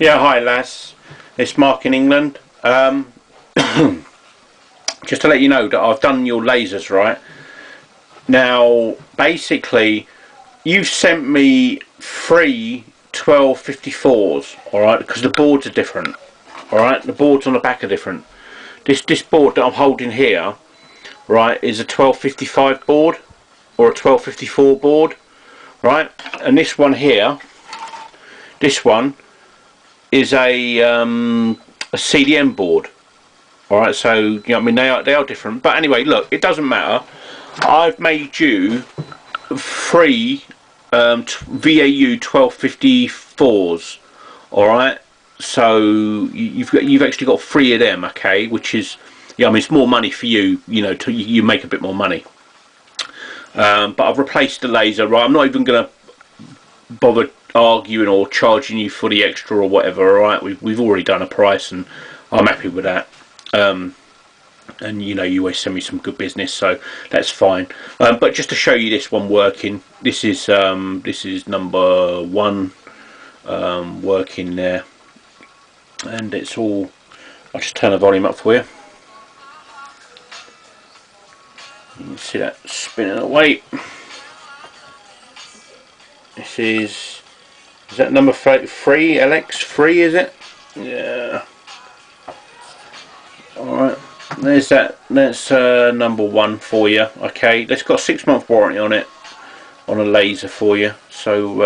Yeah, hi lads, it's Mark in England. Just to let you know that I've done your lasers, right? Now, basically, you've sent me three 1254s, alright, because the boards are different, alright? The boards on the back are different. This board that I'm holding here, right, is a 1255 board, or a 1254 board, right? And this one here, this one, is a CDM board. Alright, so you know, I mean they are different. But anyway, look, it doesn't matter. I've made you three VAU 1254s. Alright, so you've actually got three of them, okay? Which is, yeah, I mean it's more money for you. You know, you make a bit more money. But I've replaced the laser. Right, I'm not even gonna bother arguing or charging you for the extra or whatever. Alright, we've already done a price and I'm happy with that. And you know, you always send me some good business, so that's fine. But just to show you this one working, this is number one working there, and it's all. I'll just turn the volume up for you. You can see that spinning away. This is that number 3 LX3, is it? Yeah. Alright, there's that. That's number one for you. Okay, it's got a 6-month warranty on it, on a laser for you. So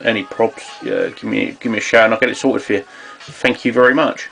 any props, give me a shout and I'll get it sorted for you. Thank you very much.